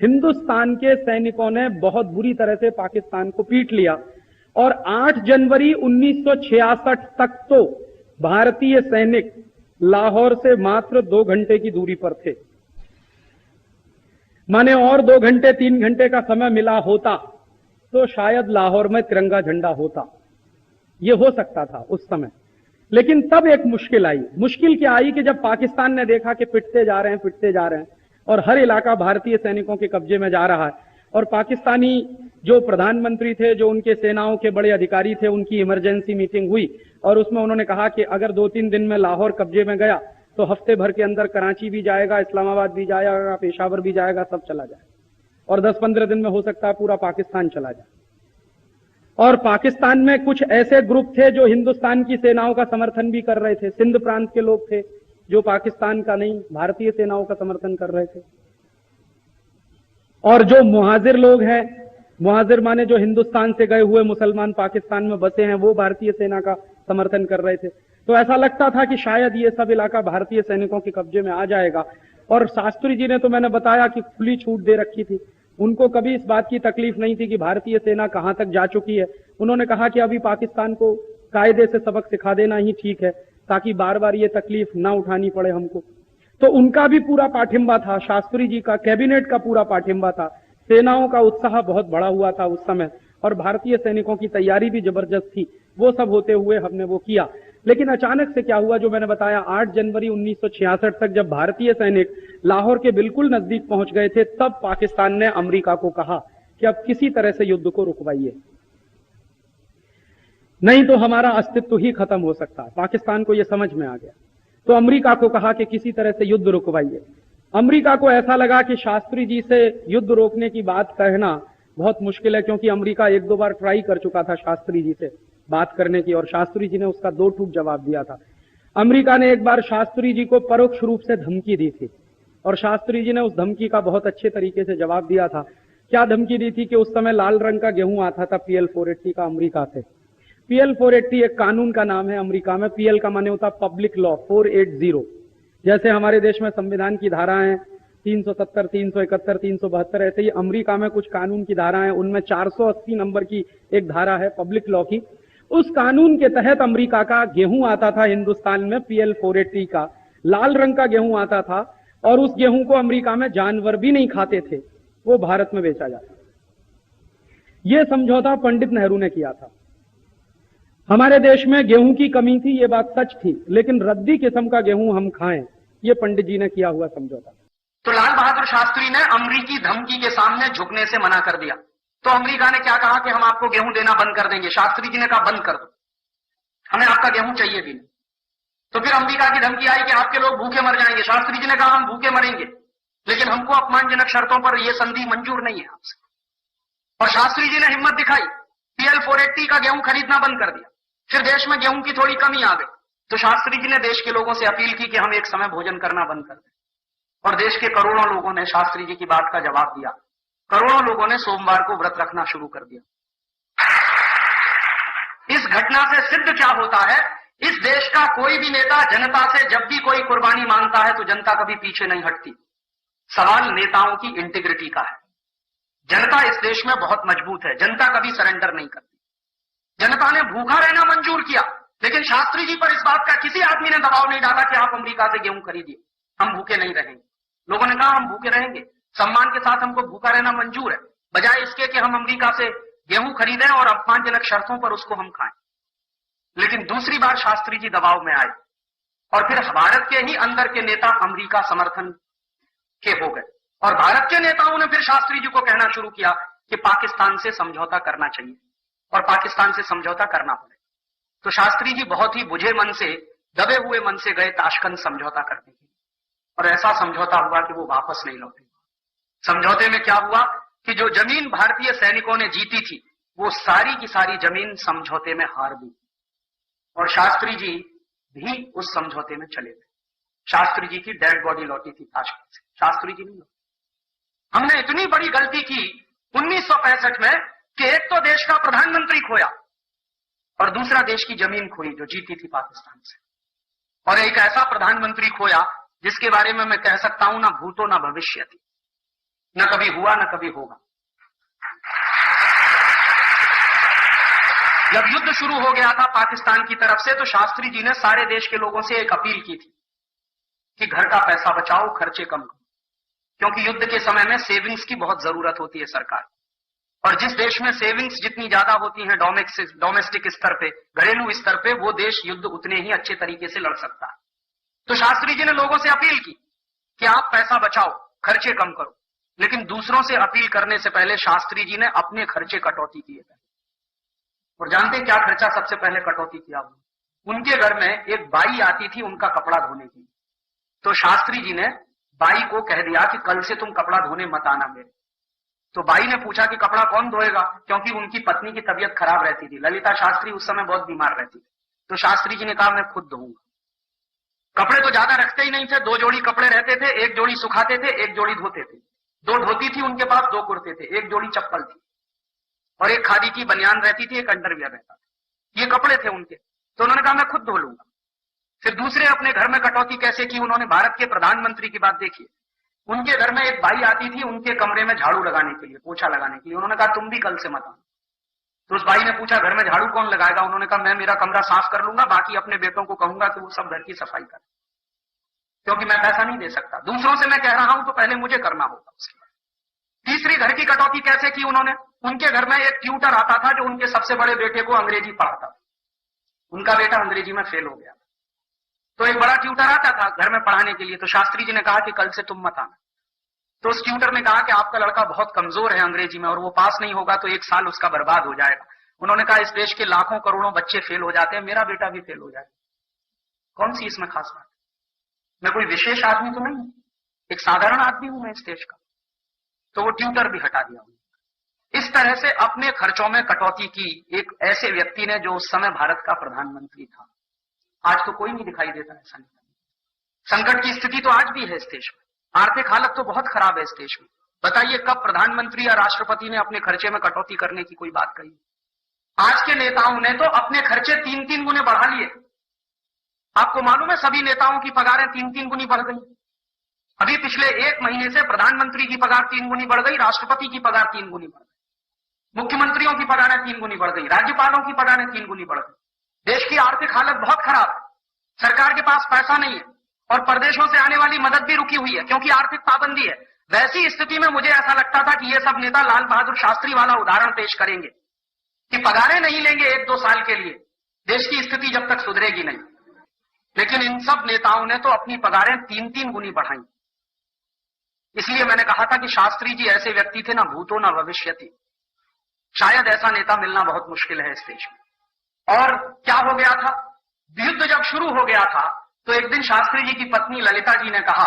हिंदुस्तान के सैनिकों ने बहुत बुरी तरह से पाकिस्तान को पीट लिया और 8 जनवरी 1966 तक तो भारतीय सैनिक लाहौर से मात्र 2 घंटे की दूरी पर थे। माने और 2 घंटे 3 घंटे का समय मिला होता तो शायद लाहौर में तिरंगा झंडा होता, ये हो सकता था उस समय। लेकिन तब एक मुश्किल आई। मुश्किल क्या आई कि जब पाकिस्तान ने देखा कि पिटते जा रहे हैं और हर इलाका भारतीय सैनिकों के कब्जे में जा रहा है, और पाकिस्तानी जो प्रधानमंत्री थे, जो उनके सेनाओं के बड़े अधिकारी थे, उनकी इमरजेंसी मीटिंग हुई और उसमें उन्होंने कहा कि अगर 2-3 दिन में लाहौर कब्जे में गया तो हफ्ते भर के अंदर कराची भी जाएगा, इस्लामाबाद भी जाएगा, पेशावर भी जाएगा, सब चला जाए, और 10-15 दिन में हो सकता है पूरा पाकिस्तान चला जाए। और पाकिस्तान में कुछ ऐसे ग्रुप थे जो हिंदुस्तान की सेनाओं का समर्थन भी कर रहे थे। सिंध प्रांत के लोग थे जो पाकिस्तान का नहीं, भारतीय सेनाओं का समर्थन कर रहे थे। और जो मुहाजिर लोग हैं, मुहाजिर माने जो हिंदुस्तान से गए हुए मुसलमान पाकिस्तान में बसे हैं, वो भारतीय सेना का समर्थन कर रहे थे। तो ऐसा लगता था कि शायद ये सब इलाका भारतीय सैनिकों के कब्जे में आ जाएगा। और शास्त्री जी ने तो मैंने बताया कि खुली छूट दे रखी थी, उनको कभी इस बात की तकलीफ नहीं थी कि भारतीय सेना कहां तक जा चुकी है। उन्होंने कहा कि अभी पाकिस्तान को कायदे से सबक सिखा देना ही ठीक है, ताकि बार बार ये तकलीफ ना उठानी पड़े हमको। तो उनका भी पूरा पाठिंबा था, शास्त्री जी का, कैबिनेट का पूरा पाठिंबा था। सेनाओं का उत्साह बहुत बढ़ा हुआ था उस समय, और भारतीय सैनिकों की तैयारी भी जबरदस्त थी। वो सब होते हुए हमने वो किया। लेकिन अचानक से क्या हुआ, जो मैंने बताया, 8 जनवरी 1966 तक जब भारतीय सैनिक लाहौर के बिल्कुल नजदीक पहुंच गए थे, तब पाकिस्तान ने अमेरिका को कहा कि अब किसी तरह से युद्ध को रुकवाइए, नहीं तो हमारा अस्तित्व ही खत्म हो सकता है। पाकिस्तान को यह समझ में आ गया, तो अमेरिका को कहा कि किसी तरह से युद्ध रुकवाइए। अमेरिका को ऐसा लगा कि शास्त्री जी से युद्ध रोकने की बात कहना बहुत मुश्किल है, क्योंकि अमेरिका 1-2 बार ट्राई कर चुका था शास्त्री जी से बात करने की, और शास्त्री जी ने उसका 2 टूक जवाब दिया था। अमेरिका ने एक बार शास्त्री जी को परोक्ष रूप से धमकी दी थी, और शास्त्री जी ने उस धमकी का बहुत अच्छे तरीके से जवाब दिया था। क्या धमकी दी थी कि उस समय लाल रंग का गेहूं आता था PL 480 का अमेरिका से। PL 480 एक कानून का नाम है अमेरिका में। PL का माने होता पब्लिक लॉ 480। जैसे हमारे देश में संविधान की धाराएं 370, 371, 372, ऐसे ही अमेरिका में कुछ कानून की धाराएं, उनमें 480 नंबर की एक धारा है पब्लिक लॉ की। उस कानून के तहत अमेरिका का गेहूं आता था हिंदुस्तान में, PL 480 का लाल रंग का गेहूं आता था, और उस गेहूं को अमेरिका में जानवर भी नहीं खाते थे, वो भारत में बेचा जाता। यह समझौता पंडित नेहरू ने किया था। हमारे देश में गेहूं की कमी थी, ये बात सच थी, लेकिन रद्दी किस्म का गेहूं हम खाएं, ये पंडित जी ने किया हुआ समझौता। तो लाल बहादुर शास्त्री ने अमरीकी धमकी के सामने झुकने से मना कर दिया। तो अमेरिका ने क्या कहा कि हम आपको गेहूं देना बंद कर देंगे। शास्त्री जी ने कहा बंद कर दो, हमें आपका गेहूं चाहिए भी नहीं। तो फिर अमेरिका की धमकी आई कि आपके लोग भूखे मर जाएंगे। शास्त्री जी ने कहा हम भूखे मरेंगे, लेकिन हमको अपमानजनक शर्तों पर यह संधि मंजूर नहीं है आपसे। और शास्त्री जी ने हिम्मत दिखाई, PL 480 का गेहूं खरीदना बंद कर दिया। फिर देश में गेहूं की थोड़ी कमी आ गई, तो शास्त्री जी ने देश के लोगों से अपील की कि हम एक समय भोजन करना बंद कर दें, और देश के करोड़ों लोगों ने शास्त्री जी की बात का जवाब दिया। करोड़ों लोगों ने सोमवार को व्रत रखना शुरू कर दिया। इस घटना से सिद्ध क्या होता है, इस देश का कोई भी नेता जनता से जब भी कोई कुर्बानी मांगता है तो जनता कभी पीछे नहीं हटती। सवाल नेताओं की इंटीग्रिटी का है। जनता इस देश में बहुत मजबूत है, जनता कभी सरेंडर नहीं करती। जनता ने भूखा रहना मंजूर किया, लेकिन शास्त्री जी पर इस बात का किसी आदमी ने दबाव नहीं डाला कि आप अमेरिका से गेहूं खरीदिए, हम भूखे नहीं रहेंगे। लोगों ने कहा हम भूखे रहेंगे, सम्मान के साथ हमको भूखा रहना मंजूर है, बजाय इसके कि हम अमेरिका से गेहूं खरीदें और अपमानजनक शर्तों पर उसको हम खाएं। लेकिन दूसरी बार शास्त्री जी दबाव में आए, और फिर भारत के ही अंदर के नेता अमेरिका समर्थन के हो गए, और भारत के नेताओं ने फिर शास्त्री जी को कहना शुरू किया कि पाकिस्तान से समझौता करना चाहिए और पाकिस्तान से समझौता करना पड़े। तो शास्त्री जी बहुत ही बुझे मन से, दबे हुए मन से गए ताशकंद समझौता करने के लिए, और ऐसा समझौता हुआ कि वो वापस नहीं लौटे। समझौते में क्या हुआ कि जो जमीन भारतीय सैनिकों ने जीती थी, वो सारी की सारी जमीन समझौते में हार गई, और शास्त्री जी भी उस समझौते में चले गए। शास्त्री जी की डेड बॉडी लौटी थी ताशकंद से, शास्त्री जी नहीं लौटे। हमने इतनी बड़ी गलती की 1965 में कि एक तो देश का प्रधानमंत्री खोया, और दूसरा देश की जमीन खोई जो जीती थी पाकिस्तान से, और एक ऐसा प्रधानमंत्री खोया जिसके बारे में मैं कह सकता हूं ना भूतो ना भविष्य थी। न कभी हुआ न कभी होगा। जब युद्ध शुरू हो गया था पाकिस्तान की तरफ से, तो शास्त्री जी ने सारे देश के लोगों से एक अपील की थी कि घर का पैसा बचाओ, खर्चे कम करो, क्योंकि युद्ध के समय में सेविंग्स की बहुत जरूरत होती है सरकार। और जिस देश में सेविंग्स जितनी ज्यादा होती हैं डोमेस्टिक स्तर पे, घरेलू स्तर पे, वो देश युद्ध उतने ही अच्छे तरीके से लड़ सकता है। तो शास्त्री जी ने लोगों से अपील की कि आप पैसा बचाओ, खर्चे कम करो। लेकिन दूसरों से अपील करने से पहले शास्त्री जी ने अपने खर्चे कटौती किए थे। और जानते हैं क्या खर्चा सबसे पहले कटौती किया? उनके घर में एक बाई आती थी उनका कपड़ा धोने की। तो शास्त्री जी ने बाई को कह दिया कि कल से तुम कपड़ा धोने मत आना मेरे। तो बाई ने पूछा कि कपड़ा कौन धोएगा, क्योंकि उनकी पत्नी की तबीयत खराब रहती थी। ललिता शास्त्री उस समय बहुत बीमार रहती थी। तो शास्त्री जी ने कहा मैं खुद धोऊंगा। कपड़े तो ज्यादा रखते ही नहीं थे, 2 जोड़ी कपड़े रहते थे, 1 जोड़ी सुखाते थे, 1 जोड़ी धोते थे। 2 धोती थी उनके पास, 2 कुर्ते थे, 1 जोड़ी चप्पल थी, और 1 खादी की बनियान रहती थी, 1 अंडरवियर रहता था। ये कपड़े थे उनके। तो उन्होंने कहा मैं खुद धो लूंगा। फिर दूसरे अपने घर में कटौती कैसे की? उन्होंने भारत के प्रधानमंत्री की बात देखी। उनके घर में एक बाई आती थी उनके कमरे में झाड़ू लगाने के लिए, पोछा लगाने के लिए। उन्होंने कहा तुम भी कल से मत आना। तो उस बाई ने पूछा घर में झाड़ू कौन लगाएगा? उन्होंने कहा मैं मेरा कमरा साफ कर लूंगा, बाकी अपने बेटों को कहूंगा कि वो सब घर की सफाई करें, क्योंकि मैं पैसा नहीं दे सकता। दूसरों से मैं कह रहा हूं तो पहले मुझे करना होगा। उसके बाद तीसरी घर की कटौती कैसे की उन्होंने? उनके घर में एक ट्यूटर आता था जो उनके सबसे बड़े बेटे को अंग्रेजी पढ़ाता था। उनका बेटा अंग्रेजी में फेल हो गया, तो एक बड़ा ट्यूटर आता था घर में पढ़ाने के लिए। तो शास्त्री जी ने कहा कि कल से तुम मत आना। तो उस ट्यूटर ने कहा कि आपका लड़का बहुत कमजोर है अंग्रेजी में, और वो पास नहीं होगा तो 1 साल उसका बर्बाद हो जाएगा। उन्होंने कहा इस देश के लाखों करोड़ों बच्चे फेल हो जाते हैं, मेरा बेटा भी फेल हो जाएगा, कौन सी इसमें खास बात? मैं कोई विशेष आदमी तो नहीं, एक साधारण आदमी हूं मैं इस देश का। तो वो ट्यूटर भी हटा दिया। इस तरह से अपने खर्चों में कटौती की एक ऐसे व्यक्ति ने जो उस समय भारत का प्रधानमंत्री था। आज तो कोई नहीं दिखाई देता ऐसा नहीं। संकट की स्थिति तो आज भी है इस देश में, आर्थिक हालत तो बहुत खराब है इस देश में। बताइए कब प्रधानमंत्री या राष्ट्रपति ने अपने खर्चे में कटौती करने की कोई बात कही? आज के नेताओं ने तो अपने खर्चे 3-3 गुने बढ़ा लिए। आपको मालूम है सभी नेताओं की पगारें 3-3 गुनी बढ़ गई। अभी पिछले 1 महीने से प्रधानमंत्री की पगार 3 गुनी बढ़ गई, राष्ट्रपति की पगार 3 गुनी बढ़ गई, मुख्यमंत्रियों की पगारें 3 गुनी बढ़ गई, राज्यपालों की पगारें 3 गुनी बढ़ गई। देश की आर्थिक हालत बहुत खराब है, सरकार के पास पैसा नहीं है, और प्रदेशों से आने वाली मदद भी रुकी हुई है क्योंकि आर्थिक पाबंदी है। वैसी स्थिति में मुझे ऐसा लगता था कि ये सब नेता लाल बहादुर शास्त्री वाला उदाहरण पेश करेंगे कि पगारें नहीं लेंगे 1-2 साल के लिए, देश की स्थिति जब तक सुधरेगी नहीं। लेकिन इन सब नेताओं ने तो अपनी पगारें 3-3 गुनी बढ़ाई। इसलिए मैंने कहा था कि शास्त्री जी ऐसे व्यक्ति थे, ना भूतो ना भविष्यति। शायद ऐसा नेता मिलना बहुत मुश्किल है इस देश में। और क्या हो गया था, युद्ध जब शुरू हो गया था तो एक दिन शास्त्री जी की पत्नी ललिता जी ने कहा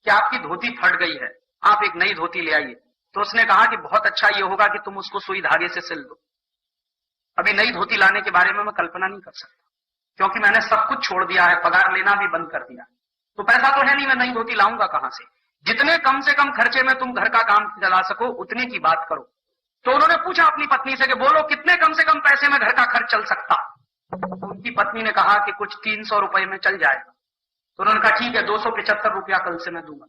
कि आपकी धोती फट गई है, आप एक नई धोती ले आइए। तो उसने कहा कि बहुत अच्छा ये होगा कि तुम उसको सुई धागे से सिल दो। अभी नई धोती लाने के बारे में मैं कल्पना नहीं कर सकता, क्योंकि मैंने सब कुछ छोड़ दिया है, पगार लेना भी बंद कर दिया, तो पैसा तो है नहीं, मैं नई धोती लाऊंगा कहां से? जितने कम से कम खर्चे में तुम घर का काम चला सको उतने की बात करो। तो उन्होंने पूछा अपनी पत्नी से कि बोलो कितने कम से कम पैसे में घर का खर्च चल सकता? तो उनकी पत्नी ने कहा कि कुछ 300 रुपए में चल जाएगा। तो उन्होंने कहा ठीक है, 275 रुपया कल से मैं दूंगा,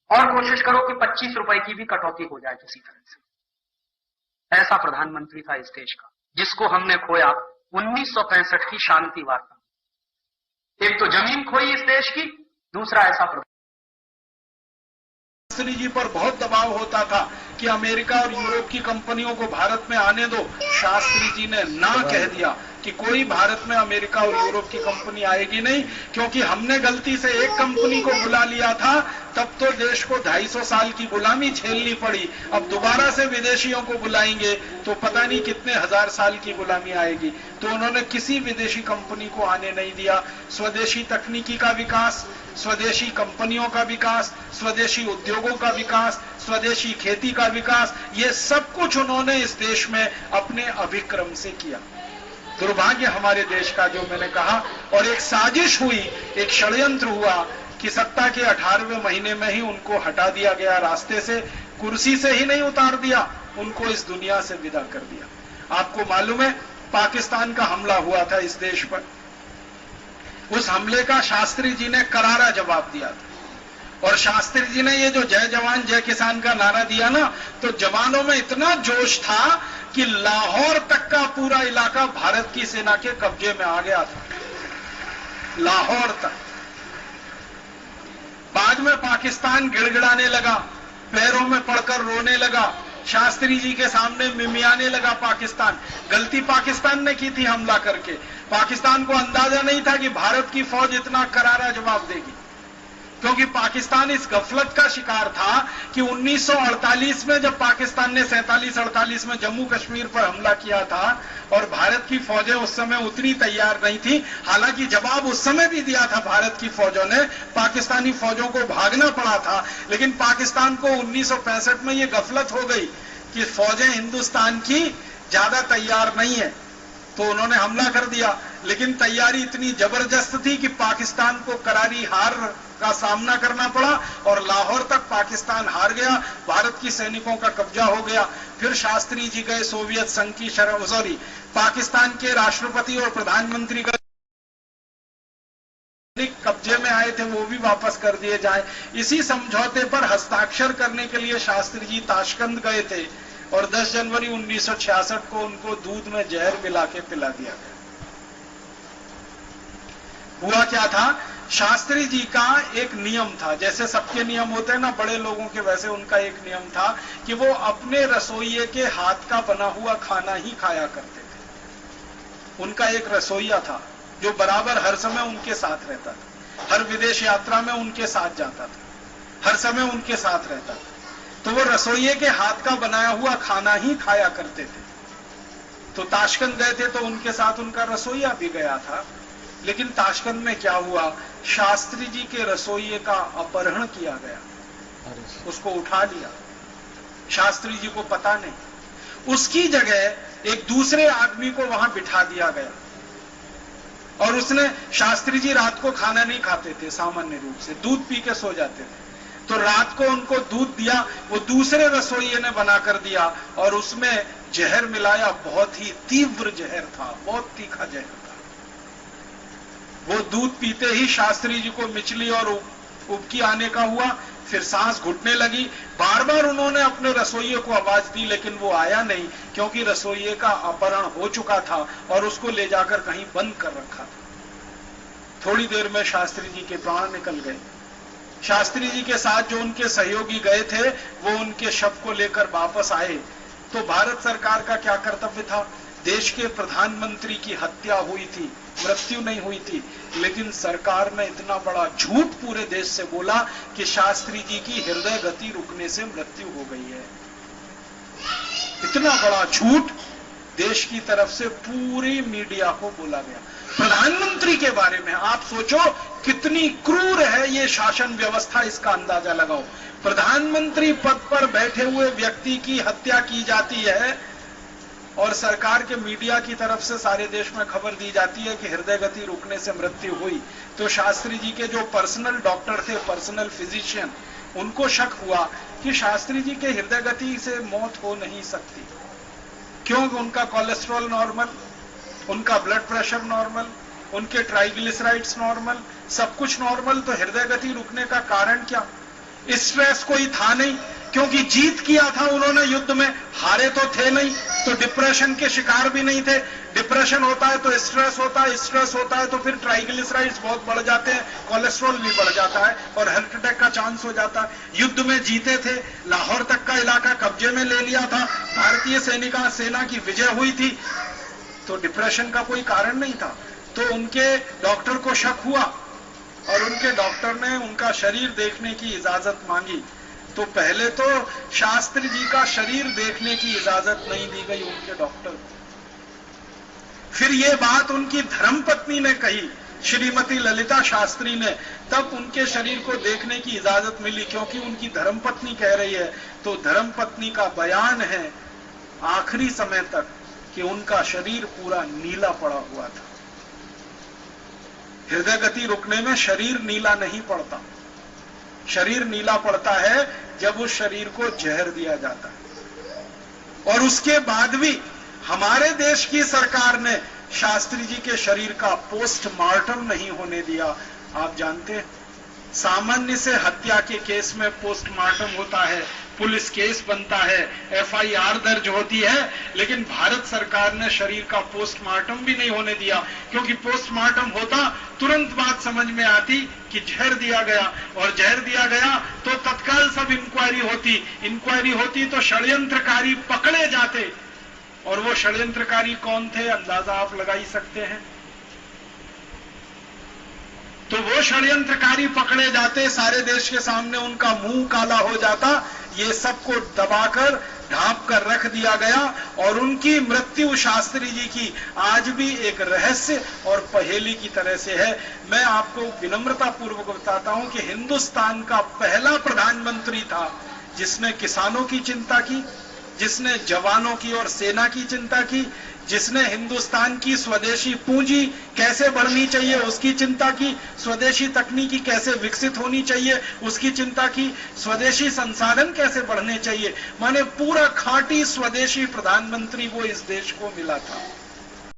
और कोशिश करो कि 25 रुपए की भी कटौती हो जाए किसी तरह से। ऐसा प्रधानमंत्री था इस देश का, जिसको हमने खोया 1965 की शांति वार्ता। एक तो जमीन खोई इस देश की, दूसरा ऐसा शास्त्री जी पर बहुत दबाव होता था कि अमेरिका और यूरोप की कंपनियों को भारत में आने दो। शास्त्री जी ने ना कह दिया कि कोई भारत में अमेरिका और यूरोप की कंपनी आएगी नहीं, क्योंकि हमने गलती से एक कंपनी को बुला लिया था, तब तो देश को 250 साल की गुलामी झेलनी पड़ी। अब दोबारा से विदेशियों को बुलाएंगे तो पता नहीं कितने 1000 साल की गुलामी आएगी। तो उन्होंने किसी विदेशी कंपनी को आने नहीं दिया। स्वदेशी तकनीकी का विकास, स्वदेशी कंपनियों का विकास, स्वदेशी उद्योगों का विकास, स्वदेशी खेती का विकास, ये सब कुछ उन्होंने इस देश में अपने अभिक्रम से किया। दुर्भाग्य हमारे देश का, जो मैंने कहा, और एक साजिश हुई, एक षड्यंत्र हुआ कि सत्ता के 18वें महीने में ही उनको हटा दिया गया रास्ते से, कुर्सी से ही नहीं उतार दिया, उनको इस दुनिया से विदा कर दिया। आपको मालूम है पाकिस्तान का हमला हुआ था इस देश पर, उस हमले का शास्त्री जी ने करारा जवाब दिया था। और शास्त्री जी ने ये जो जय जवान जय किसान का नारा दिया ना, तो जवानों में इतना जोश था कि लाहौर तक का पूरा इलाका भारत की सेना के कब्जे में आ गया था, लाहौर तक। बाद में पाकिस्तान गिड़गिड़ाने लगा, पैरों में पड़कर रोने लगा, शास्त्री जी के सामने मिमियाने लगा पाकिस्तान। गलती पाकिस्तान ने की थी हमला करके। पाकिस्तान को अंदाजा नहीं था कि भारत की फौज इतना करारा जवाब देगी, क्योंकि पाकिस्तान इस गफलत का शिकार था कि 1948 में जब पाकिस्तान ने 47-48 में जम्मू कश्मीर पर हमला किया था और भारत की फौजें उस समय उतनी तैयार नहीं थी। हालांकि जवाब उस समय भी दिया था भारत की फौजों ने, पाकिस्तानी फौजों को भागना पड़ा था, लेकिन पाकिस्तान को 1965 में यह गफलत हो गई कि फौजें हिंदुस्तान की ज्यादा तैयार नहीं है, तो उन्होंने हमला कर दिया। लेकिन तैयारी इतनी जबरदस्त थी कि पाकिस्तान को करारी हार का सामना करना पड़ा और लाहौर तक पाकिस्तान हार गया, भारत की सैनिकों का कब्जा हो गया। फिर शास्त्री जी गए सोवियत संघ की पाकिस्तान के राष्ट्रपति और प्रधानमंत्री का कब्जे में आए थे, वो भी वापस कर दिए जाए। इसी समझौते पर हस्ताक्षर करने के लिए शास्त्री जी ताशकंद गए थे और 10 जनवरी 1966 को उनको दूध में जहर मिला के पिला दिया गया। हुआ क्या था, शास्त्री जी का एक नियम था, जैसे सबके नियम होते हैं ना बड़े लोगों के, वैसे उनका एक नियम था कि वो अपने रसोइये के हाथ का बना हुआ खाना ही खाया करते थे। उनका एक रसोइया था जो बराबर हर समय उनके साथ रहता था, हर विदेश यात्रा में उनके साथ जाता था, हर समय उनके साथ रहता था। तो वो रसोइये के हाथ का बनाया हुआ खाना ही खाया करते थे। तो ताशकंद गए थे तो उनके साथ उनका रसोइया भी गया था। लेकिन ताशकंद में क्या हुआ, शास्त्री जी के रसोइये का अपहरण किया गया, उसको उठा लिया, शास्त्री जी को पता नहीं। उसकी जगह एक दूसरे आदमी को वहां बिठा दिया गया और उसने, शास्त्री जी रात को खाना नहीं खाते थे, सामान्य रूप से दूध पी के सो जाते थे, तो रात को उनको दूध दिया, वो दूसरे रसोइये ने बनाकर दिया और उसमें जहर मिलाया, बहुत ही तीव्र जहर था, बहुत तीखा जहर था। वो दूध पीते ही शास्त्री जी को मिचली और उबकी आने का हुआ, फिर सांस घुटने लगी। बार बार उन्होंने अपने रसोइये को आवाज दी लेकिन वो आया नहीं, क्योंकि रसोइये का अपहरण हो चुका था और उसको ले जाकर कहीं बंद कर रखा था। थोड़ी देर में शास्त्री जी के प्राण निकल गए। शास्त्री जी के साथ जो उनके सहयोगी गए थे वो उनके शव को लेकर वापस आए। तो भारत सरकार का क्या कर्तव्य था, देश के प्रधानमंत्री की हत्या हुई थी, मृत्यु नहीं हुई थी, लेकिन सरकार ने इतना बड़ा झूठ पूरे देश से बोला कि शास्त्री जी की हृदय गति रुकने से मृत्यु हो गई है। इतना बड़ा झूठ देश की तरफ से पूरी मीडिया को बोला गया प्रधानमंत्री के बारे में। आप सोचो कितनी क्रूर है ये शासन व्यवस्था, इसका अंदाजा लगाओ। प्रधानमंत्री पद पर बैठे हुए व्यक्ति की हत्या की जाती है और सरकार के मीडिया की तरफ से सारे देश में खबर दी जाती है कि हृदय गति रुकने से मृत्यु हुई। तो शास्त्री जी के जो पर्सनल डॉक्टर थे, पर्सनल फिजिशियन, उनको शक हुआ कि शास्त्री जी के हृदय गति से मौत हो नहीं सकती, क्योंकि उनका कोलेस्ट्रॉल नॉर्मल, उनका ब्लड प्रेशर नॉर्मल, उनके ट्राइग्लिसराइड्स नॉर्मल, सब कुछ नॉर्मल, तो हृदय गति रुकने का कारण क्या? स्ट्रेस कोई था नहीं, क्योंकि जीत किया था उन्होंने युद्ध में, हारे तो थे नहीं, तो डिप्रेशन के शिकार भी नहीं थे। डिप्रेशन होता है तो स्ट्रेस होता है, स्ट्रेस होता है तो फिर ट्राइग्लिसराइड्स बहुत बढ़ जाते हैं, कोलेस्ट्रॉल भी बढ़ जाता है और हार्ट अटैक का चांस हो जाता है। युद्ध में जीते थे, लाहौर तक का इलाका कब्जे में ले लिया था, भारतीय सेना की विजय हुई थी, तो डिप्रेशन का कोई कारण नहीं था। तो उनके डॉक्टर को शक हुआ और उनके डॉक्टर ने उनका शरीर देखने की इजाजत मांगी। तो पहले तो शास्त्री जी का शरीर देखने की इजाजत नहीं दी गई उनके डॉक्टर को। फिर ये बात उनकी धर्मपत्नी ने कही, श्रीमती ललिता शास्त्री ने, तब उनके शरीर को देखने की इजाजत मिली, क्योंकि उनकी धर्मपत्नी कह रही है। तो धर्मपत्नी का बयान है आखिरी समय तक कि उनका शरीर पूरा नीला पड़ा हुआ था। हृदय गति रुकने में शरीर नीला नहीं पड़ता, शरीर नीला पड़ता है जब उस शरीर को जहर दिया जाता है। और उसके बाद भी हमारे देश की सरकार ने शास्त्री जी के शरीर का पोस्टमार्टम नहीं होने दिया। आप जानते हैं सामान्य से हत्या के केस में पोस्टमार्टम होता है, पुलिस केस बनता है, एफआईआर दर्ज होती है, लेकिन भारत सरकार ने शरीर का पोस्टमार्टम भी नहीं होने दिया, क्योंकि पोस्टमार्टम होता तुरंत बात समझ में आती कि जहर दिया गया, और जहर दिया गया तो तत्काल सब इंक्वायरी होती तो षड्यंत्रकारी पकड़े जाते, और वो षड्यंत्रकारी कौन थे अंदाजा आप लगा ही सकते हैं। तो वो षड्यंत्रकारी पकड़े जाते, सारे देश के सामने उनका मुंह काला हो जाता, ये सबको दबाकर ढांप कर रख दिया गया, और उनकी मृत्यु शास्त्री जी की आज भी एक रहस्य और पहेली की तरह से है। मैं आपको विनम्रता पूर्वक बताता हूं कि हिंदुस्तान का पहला प्रधानमंत्री था जिसने किसानों की चिंता की, जिसने जवानों की और सेना की चिंता की, जिसने हिंदुस्तान की स्वदेशी पूंजी कैसे बढ़नी चाहिए उसकी चिंता की, स्वदेशी तकनीकी कैसे विकसित होनी चाहिए उसकी चिंता की, स्वदेशी संसाधन कैसे बढ़ने चाहिए, माने पूरा खांटी स्वदेशी प्रधानमंत्री वो इस देश को मिला था।